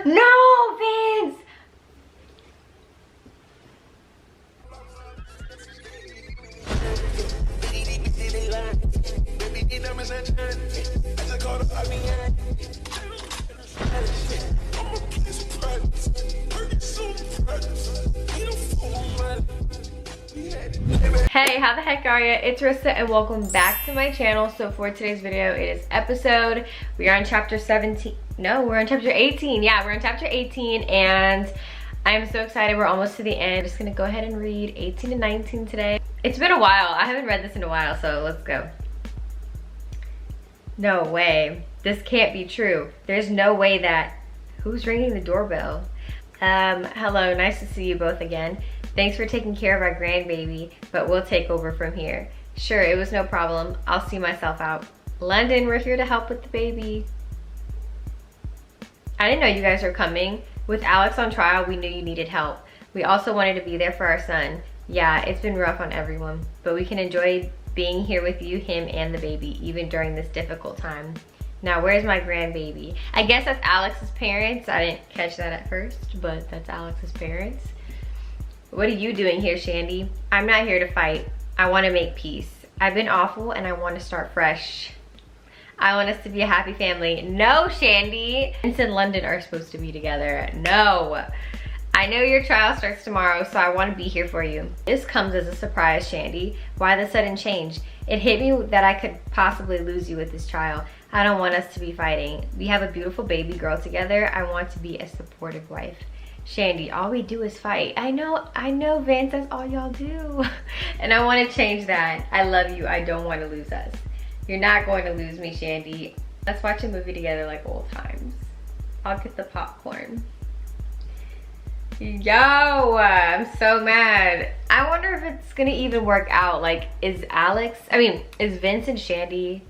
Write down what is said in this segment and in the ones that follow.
No, Vince! Hey, how the heck are you? It's Rissa and welcome back to my channel. So for today's video, it is we are on chapter 17. No, we're on chapter 18. Yeah, we're on chapter 18 and I'm so excited. We're almost to the end. I'm just gonna go ahead and read 18 and 19 today. It's been a while. I haven't read this in a while, so let's go. No way. This can't be true. There's no way that... Who's ringing the doorbell? Hello, nice to see you both again. Thanks for taking care of our grandbaby, but we'll take over from here. Sure, it was no problem. I'll see myself out. London, we're here to help with the baby. I didn't know you guys were coming. With Alex on trial, we knew you needed help. We also wanted to be there for our son. Yeah, it's been rough on everyone, but we can enjoy being here with you, him, and the baby, even during this difficult time. Now, where's my grandbaby? I guess that's Alex's parents. I didn't catch that at first, but that's Alex's parents. What are you doing here, Shandy? I'm not here to fight. I want to make peace. I've been awful and I want to start fresh. I want us to be a happy family. No, Shandy. Vince and London are supposed to be together. No. I know your trial starts tomorrow, so I want to be here for you. This comes as a surprise, Shandy. Why the sudden change? It hit me that I could possibly lose you with this trial. I don't want us to be fighting. We have a beautiful baby girl together. I want to be a supportive wife. Shandy, all we do is fight. I know, Vince, that's all y'all do. And I want to change that. I love you. I don't want to lose us. You're not going to lose me, Shandy. Let's watch a movie together like old times. I'll get the popcorn. Yo, I'm so mad. I wonder if it's gonna even work out. Like, is Vince and Shandy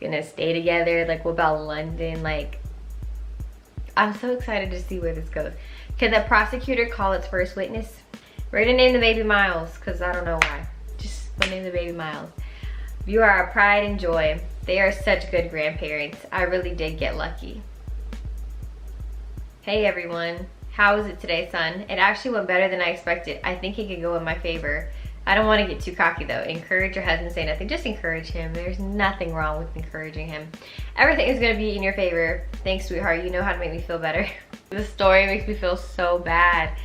gonna stay together? Like, what about London? Like, I'm so excited to see where this goes. Can the prosecutor call its first witness? We're gonna name the baby Miles, because I don't know why. Just we'll name the baby Miles. You are our pride and joy. They are such good grandparents. I really did get lucky. Hey everyone. How was it today, son? It actually went better than I expected. I think it could go in my favor. I don't want to get too cocky though. Encourage your husband, say nothing. Just encourage him. There's nothing wrong with encouraging him. Everything is gonna be in your favor. Thanks, sweetheart. You know how to make me feel better. This story makes me feel so bad.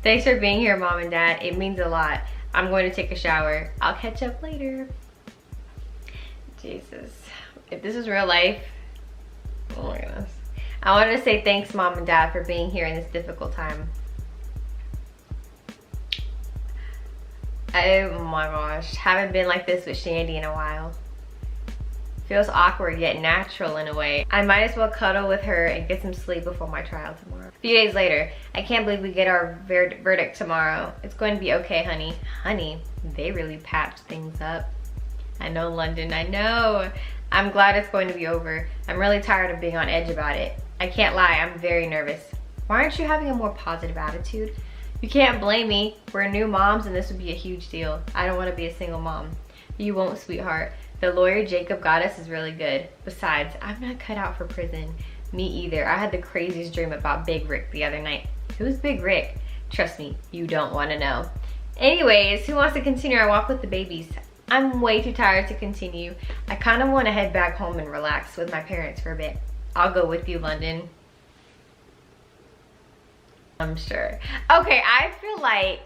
Thanks for being here, Mom and Dad. It means a lot. I'm going to take a shower. I'll catch up later. Jesus. If this is real life, oh my goodness. I wanted to say thanks, Mom and Dad, for being here in this difficult time. Oh my gosh, haven't been like this with Shandy in a while. Feels awkward yet natural in a way. I might as well cuddle with her and get some sleep before my trial tomorrow. A few days later, I can't believe we get our verdict tomorrow. It's going to be okay, honey. Honey, they really patched things up. I know, London, I know. I'm glad it's going to be over. I'm really tired of being on edge about it. I can't lie, I'm very nervous. Why aren't you having a more positive attitude? You can't blame me. We're new moms and this would be a huge deal. I don't want to be a single mom. You won't, sweetheart. The lawyer Jacob got us is really good. Besides, I'm not cut out for prison. Me either. I had the craziest dream about Big Rick the other night. Who's Big Rick? Trust me, you don't want to know. Anyways, who wants to continue our walk with the babies? I'm way too tired to continue. I kind of want to head back home and relax with my parents for a bit. I'll go with you, London. I'm sure. Okay, I feel like,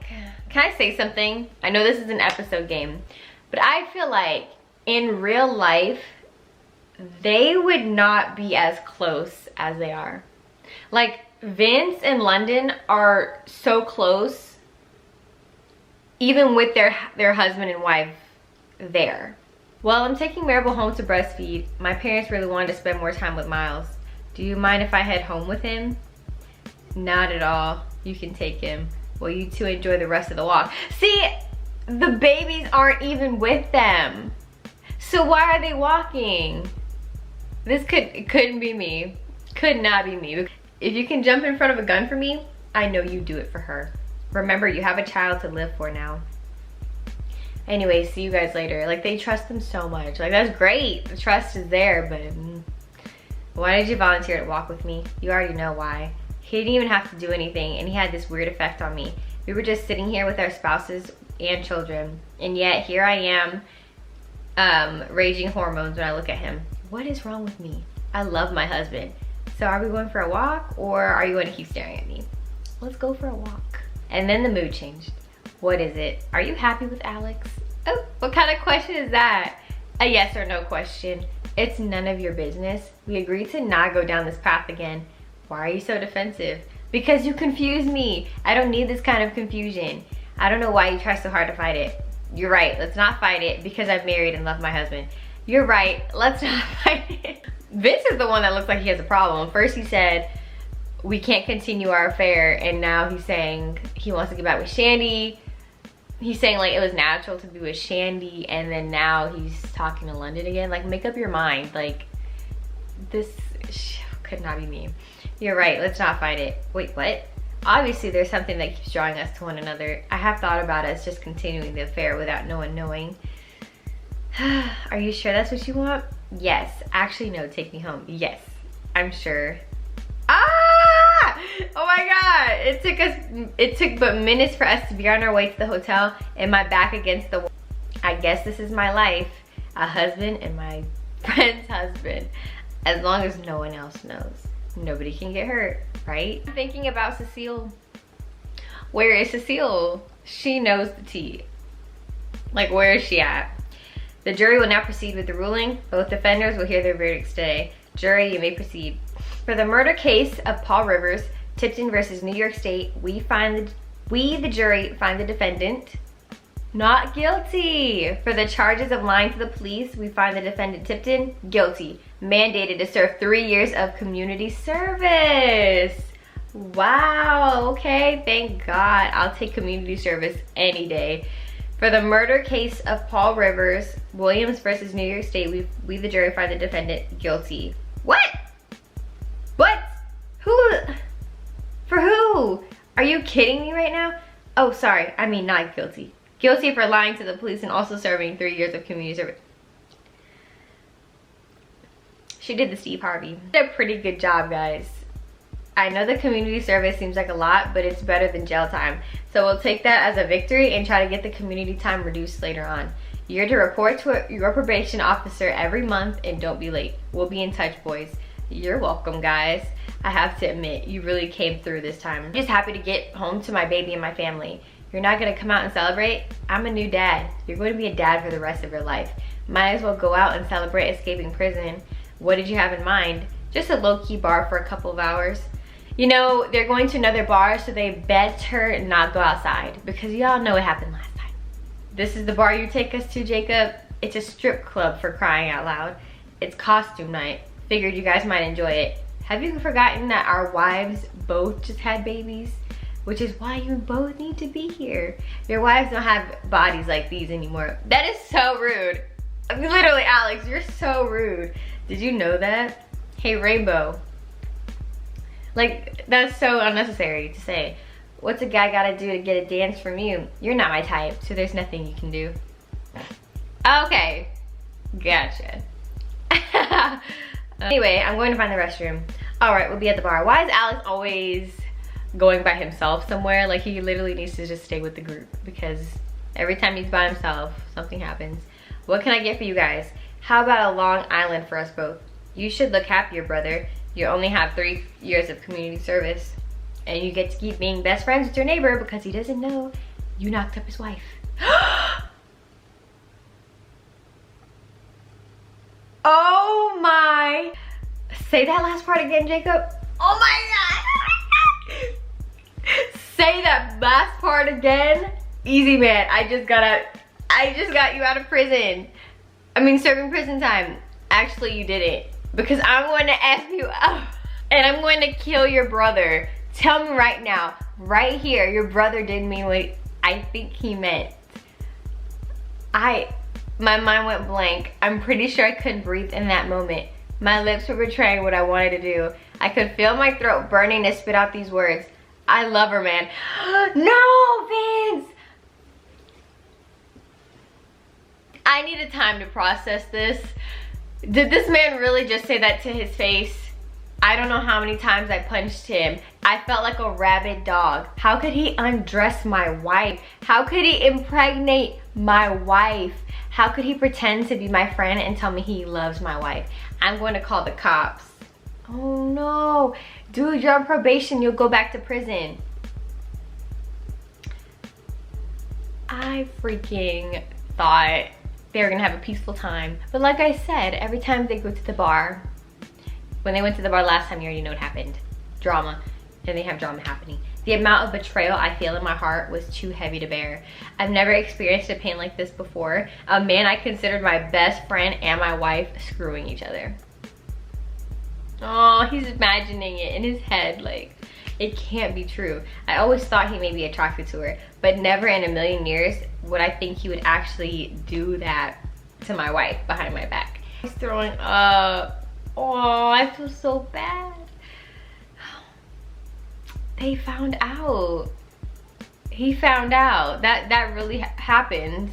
can I say something? I know this is an episode game, but I feel like in real life, they would not be as close as they are. Like, Vince and London are so close, even with their husband and wife there. Well, I'm taking Maribel home to breastfeed. My parents really wanted to spend more time with Miles. Do you mind if I head home with him? Not at all. You can take him. Well, you two enjoy the rest of the walk. See, the babies aren't even with them. So why are they walking? It couldn't be me. Could not be me. If you can jump in front of a gun for me, I know you do it for her. Remember, you have a child to live for now. Anyway, see you guys later. Like, they trust them so much. Like, that's great. The trust is there, but why did you volunteer to walk with me? You already know why. He didn't even have to do anything, and he had this weird effect on me. We were just sitting here with our spouses and children, and yet here I am raging hormones when I look at him. What is wrong with me? I love my husband. So are we going for a walk, or are you going to keep staring at me? Let's go for a walk. And then the mood changed. What is it? Are you happy with Alex? Oh, what kind of question is that? A yes or no question. It's none of your business. We agreed to not go down this path again. Why are you so defensive? Because you confuse me. I don't need this kind of confusion. I don't know why you try so hard to fight it. You're right, let's not fight it because I'm married and love my husband. You're right, let's not fight it. Vince is the one that looks like he has a problem. First he said, we can't continue our affair, and now he's saying he wants to get back with Shandy. He's saying like it was natural to be with Shandy, and then now he's talking to London again. Like, make up your mind. Like, this could not be me. You're right, let's not fight it. Wait, what? Obviously there's something that keeps drawing us to one another. I have thought about us just continuing the affair without no one knowing. Are you sure that's what you want? Yes. Actually, no, take me home. Yes, I'm sure. Ah! Oh my God, it took but minutes for us to be on our way to the hotel and my back against the wall. I guess this is my life. A husband and my friend's husband. As long as no one else knows. Nobody can get hurt, right? I'm thinking about Cecile. Where is Cecile? She knows the tea. Like, where is she at? The jury will now proceed with the ruling. Both defenders will hear their verdicts today. Jury, you may proceed. For the murder case of Paul Rivers, Tipton versus New York State, we, the jury, find the defendant not guilty. For the charges of lying to the police, we find the defendant Tipton guilty, mandated to serve 3 years of community service. Wow, okay, thank God. I'll take community service any day. For the murder case of Paul Rivers, Williams versus New York State, we the jury find the defendant guilty. What? What? Who? For who? Are you kidding me right now? Oh, sorry, I mean not guilty. Guilty for lying to the police and also serving 3 years of community service. She did the Steve Harvey. Did a pretty good job, guys. I know the community service seems like a lot, but it's better than jail time. So we'll take that as a victory and try to get the community time reduced later on. You're to report to your probation officer every month and don't be late. We'll be in touch, boys. You're welcome, guys. I have to admit, you really came through this time. I'm just happy to get home to my baby and my family. You're not gonna come out and celebrate? I'm a new dad. You're going to be a dad for the rest of your life. Might as well go out and celebrate escaping prison. What did you have in mind? Just a low-key bar for a couple of hours. You know, they're going to another bar, so they better not go outside because y'all know what happened last time. This is the bar you take us to, Jacob. It's a strip club, for crying out loud. It's costume night. Figured you guys might enjoy it. Have you forgotten that our wives both just had babies? Which is why you both need to be here. Your wives don't have bodies like these anymore. That is so rude. I mean, literally, Alex, you're so rude. Did you know that? Hey, Rainbow. Like, that's so unnecessary to say. What's a guy gotta do to get a dance from you? You're not my type, so there's nothing you can do. Okay, gotcha. Anyway, I'm going to find the restroom. All right, we'll be at the bar. Why is Alex always going by himself somewhere? Like, he literally needs to just stay with the group because every time he's by himself, something happens. What can I get for you guys? How about a Long Island for us both? You should look happier, brother. You only have 3 years of community service and you get to keep being best friends with your neighbor because he doesn't know you knocked up his wife. Oh my. Say that last part again, Jacob. Oh my God. Say that last part again. Easy, man. I just got you out of prison. I mean, serving prison time. Actually, you didn't. Because I'm going to F you up. And I'm going to kill your brother. Tell me right now, right here, your brother didn't mean what I think he meant. My mind went blank. I'm pretty sure I couldn't breathe in that moment. My lips were betraying what I wanted to do. I could feel my throat burning to spit out these words. I love her, man. No, Vince! I needed time to process this. Did this man really just say that to his face? I don't know how many times I punched him. I felt like a rabid dog. How could he undress my wife? How could he impregnate my wife? How could he pretend to be my friend and tell me he loves my wife? I'm going to call the cops. Oh no. Dude, you're on probation. You'll go back to prison. I freaking thought they were gonna have a peaceful time. But like I said, every time they go to the bar, when they went to the bar last time, you already know what happened. Drama. And they have drama happening. The amount of betrayal I feel in my heart was too heavy to bear. I've never experienced a pain like this before. A man I considered my best friend and my wife screwing each other. Oh, he's imagining it in his head. Like, it can't be true. I always thought he may be attracted to her, but never in a million years would I think he would actually do that to my wife behind my back. He's throwing up. Oh, I feel so bad. They found out. He found out. That really happened.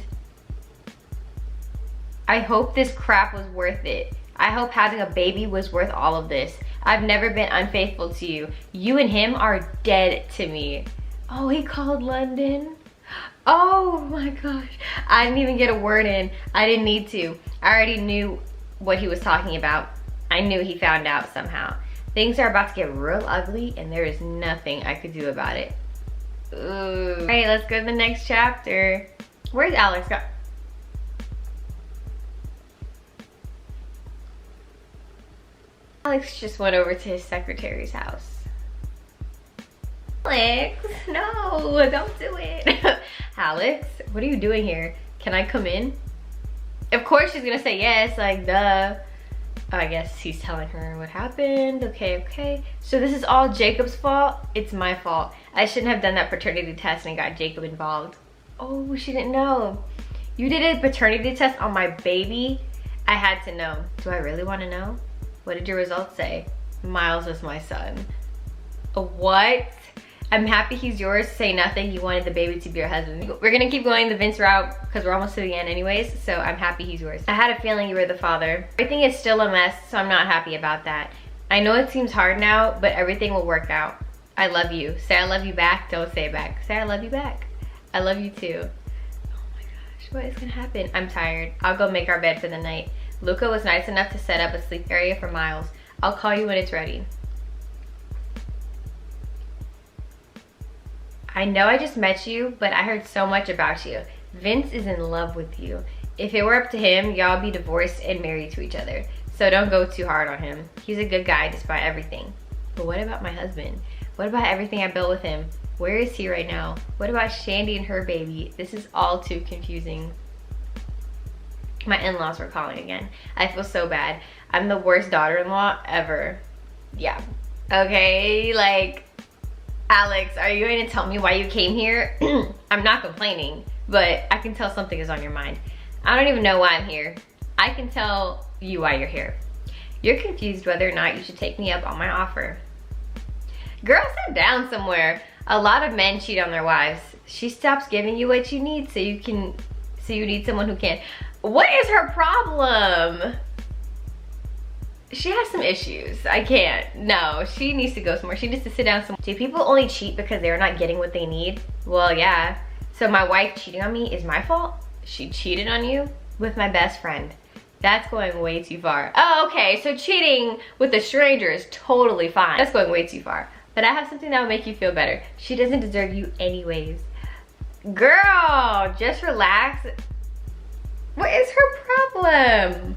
I hope this crap was worth it. I hope having a baby was worth all of this. I've never been unfaithful to you. You and him are dead to me. Oh, he called London. Oh my gosh. I didn't even get a word in. I didn't need to. I already knew what he was talking about. I knew he found out somehow. Things are about to get real ugly and there is nothing I could do about it. Ooh. All right, let's go to the next chapter. Where's Alex? Alex just went over to his secretary's house. Alex, no, don't do it. Alex, what are you doing here? Can I come in? Of course she's gonna say yes, like duh. I guess he's telling her what happened. Okay. So this is all Jacob's fault? It's my fault. I shouldn't have done that paternity test and got Jacob involved. Oh, she didn't know. You did a paternity test on my baby? I had to know. Do I really want to know? What did your results say? Miles is my son. What? I'm happy he's yours. Say nothing. You wanted the baby to be your husband. We're gonna keep going the Vince route because we're almost to the end anyways, so I'm happy he's yours. I had a feeling you were the father. Everything is still a mess, so I'm not happy about that. I know it seems hard now, but everything will work out. I love you. Say I love you back. Don't say it back. Say I love you back. I love you too. Oh my gosh, what is gonna happen? I'm tired. I'll go make our bed for the night. Luca was nice enough to set up a sleep area for Miles. I'll call you when it's ready. I know I just met you, but I heard so much about you. Vince is in love with you. If it were up to him, y'all be divorced and married to each other. So don't go too hard on him. He's a good guy despite everything. But what about my husband? What about everything I built with him? Where is he right now? What about Shandy and her baby? This is all too confusing. My in-laws were calling again. I feel so bad. I'm the worst daughter-in-law ever. Yeah. Okay, like, Alex, are you going to tell me why you came here? I'm not complaining, but I can tell something is on your mind. I don't even know why I'm here. I can tell you why you're here. You're confused whether or not you should take me up on my offer. Girl, sit down somewhere. A lot of men cheat on their wives. She stops giving you what you need so you need someone who can. What is her problem? She has some issues. I can't. No, she needs to go somewhere. She needs to sit down somewhere. Do people only cheat because they're not getting what they need? Well, yeah. So my wife cheating on me is my fault? She cheated on you with my best friend. That's going way too far. Oh, okay. So cheating with a stranger is totally fine. That's going way too far. But I have something that will make you feel better. She doesn't deserve you anyways. Girl, just relax. What is her problem?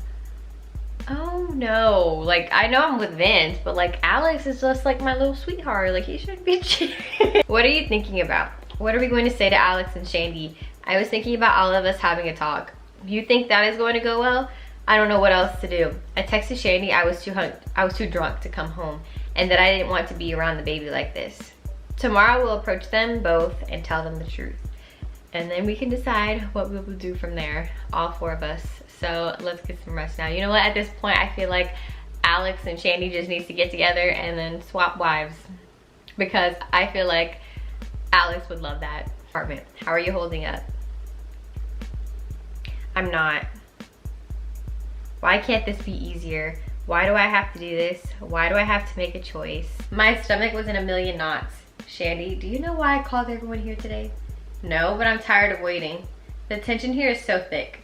Oh no, like I know I'm with Vince, but like Alex is just like my little sweetheart. Like he shouldn't be cheating. What are you thinking about? What are we going to say to Alex and Shandy? I was thinking about all of us having a talk. You think that is going to go well? I don't know what else to do. I texted Shandy I was too drunk to come home and that I didn't want to be around the baby like this. Tomorrow we'll approach them both and tell them the truth. And then we can decide what we will do from there, all four of us. So let's get some rest now. You know what, at this point, I feel like Alex and Shandy just needs to get together and then swap wives. Because I feel like Alex would love that apartment. How are you holding up? I'm not. Why can't this be easier? Why do I have to do this? Why do I have to make a choice? My stomach was in a million knots. Shandy, do you know why I called everyone here today? No, but I'm tired of waiting. The tension here is so thick.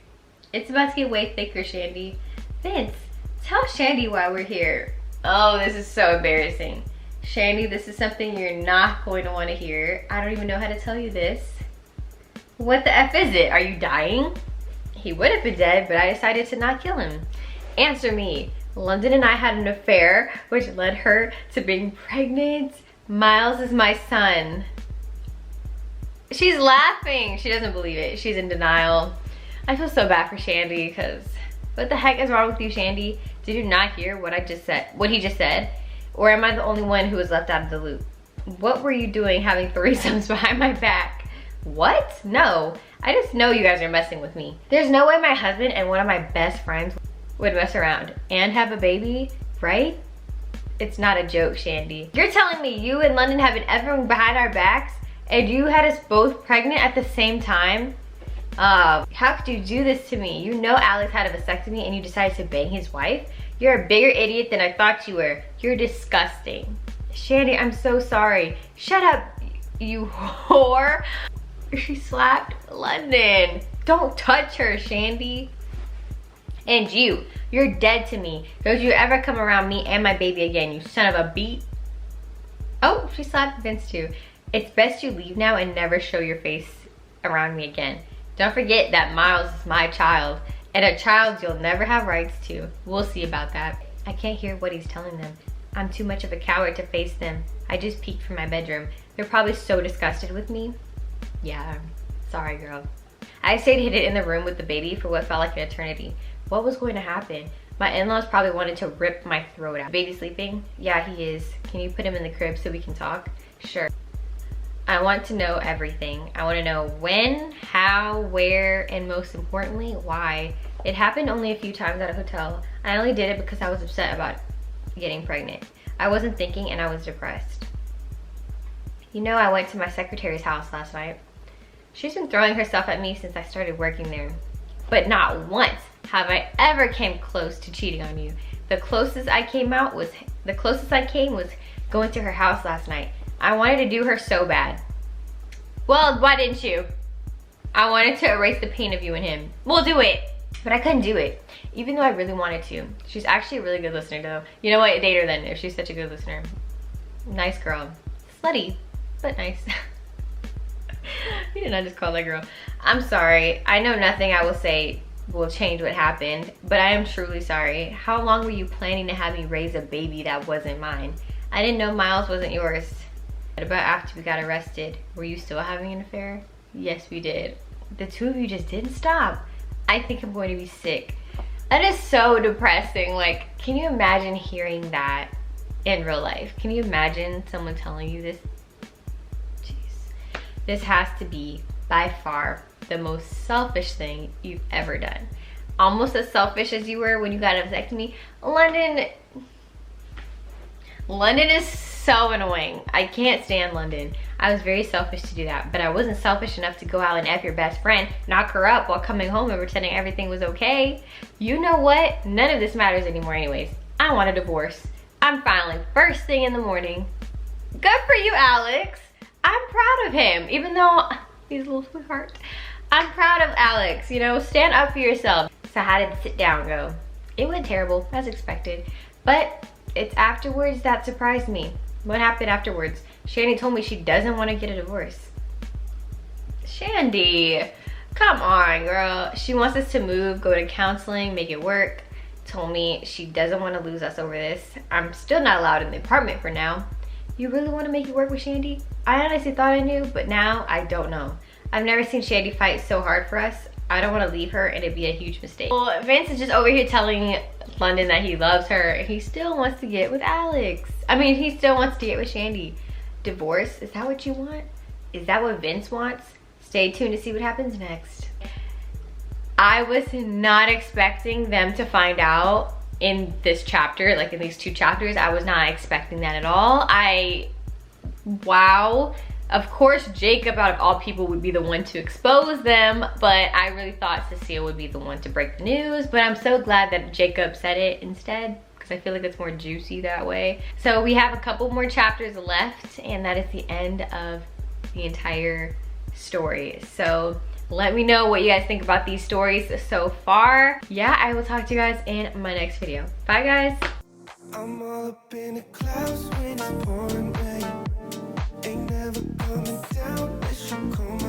It's about to get way thicker, Shandy. Vince, tell Shandy why we're here. Oh, this is so embarrassing. Shandy, this is something you're not going to want to hear. I don't even know how to tell you this. What the F is it? Are you dying? He would have been dead, but I decided to not kill him. Answer me. London and I had an affair, which led her to being pregnant. Miles is my son. She's laughing. She doesn't believe it. She's in denial. I feel so bad for Shandy because what the heck is wrong with you, Shandy? Did you not hear what he just said? Or am I the only one who was left out of the loop? What were you doing having threesomes behind my back? What? No, I just know you guys are messing with me. There's no way my husband and one of my best friends would mess around and have a baby, right? It's not a joke, Shandy. You're telling me you and London have been everything behind our backs and you had us both pregnant at the same time? How could you do this to me? You know Alex had a vasectomy and you decided to bang his wife? You're a bigger idiot than I thought you were. You're disgusting. Shandy, I'm so sorry. Shut up, you whore. She slapped London. Don't touch her, Shandy. And you're dead to me. Don't you ever come around me and my baby again, you son of a beat. Oh, she slapped Vince too. It's best you leave now and never show your face around me again. Don't forget that Miles is my child, and a child you'll never have rights to. We'll see about that. I can't hear what he's telling them. I'm too much of a coward to face them. I just peeked from my bedroom. They're probably so disgusted with me. Yeah, sorry girl. I stayed hidden in the room with the baby for what felt like an eternity. What was going to happen? My in-laws probably wanted to rip my throat out. Baby sleeping? Yeah, he is. Can you put him in the crib so we can talk? Sure. I want to know everything. I want to know when, how, where, and most importantly, why. It happened only a few times at a hotel. I only did it because I was upset about getting pregnant. I wasn't thinking and I was depressed. You know, I went to my secretary's house last night. She's been throwing herself at me since I started working there. But not once have I ever came close to cheating on you. The closest I came was going to her house last night. I wanted to do her so bad. Well, why didn't you? I wanted to erase the pain of you and him. We'll do it. But I couldn't do it, even though I really wanted to. She's actually a really good listener though. You know what, date her then if she's such a good listener. Nice girl. Slutty, but nice. You did not just call that girl. I'm sorry. I know nothing I will say will change what happened, but I am truly sorry. How long were you planning to have me raise a baby that wasn't mine? I didn't know Miles wasn't yours. What about after we got arrested? Were you still having an affair? Yes, we did. The two of you just didn't stop. I think I'm going to be sick. That is so depressing. Like, can you imagine hearing that in real life? Can you imagine someone telling you this? Jeez. This has to be by far the most selfish thing you've ever done. Almost as selfish as you were when you got a vasectomy. London is so annoying. I can't stand London. I was very selfish to do that, but I wasn't selfish enough to go out and F your best friend, knock her up while coming home and pretending everything was okay. You know what? None of this matters anymore anyways. I want a divorce. I'm filing first thing in the morning. Good for you, Alex. I'm proud of him, even though he's a little sweetheart. I'm proud of Alex, you know, stand up for yourself. So how did the sit down go? It went terrible, as expected, but it's afterwards that surprised me. What happened afterwards? Shandy told me she doesn't want to get a divorce. Shandy, come on, girl. She wants us to move, go to counseling, make it work. Told me she doesn't want to lose us over this. I'm still not allowed in the apartment for now. You really want to make it work with Shandy? I honestly thought I knew, but now I don't know. I've never seen Shandy fight so hard for us. I don't want to leave her and it'd be a huge mistake. Well, Vince is just over here telling London that he loves her. He still wants to get with Alex. I mean, he still wants to get with Shandy. Divorce, is that what you want? Is that what Vince wants? Stay tuned to see what happens next. I was not expecting them to find out in this chapter, like in these two chapters. I was not expecting that at all. Wow. Of course, Jacob, out of all people, would be the one to expose them, but I really thought Cecile would be the one to break the news. But I'm so glad that Jacob said it instead, because I feel like it's more juicy that way. So we have a couple more chapters left, and that is the end of the entire story. So let me know what you guys think about these stories so far. Yeah, I will talk to you guys in my next video. Bye guys. I'm all up in the clouds when it's pouring rain. Ain't never coming down unless you come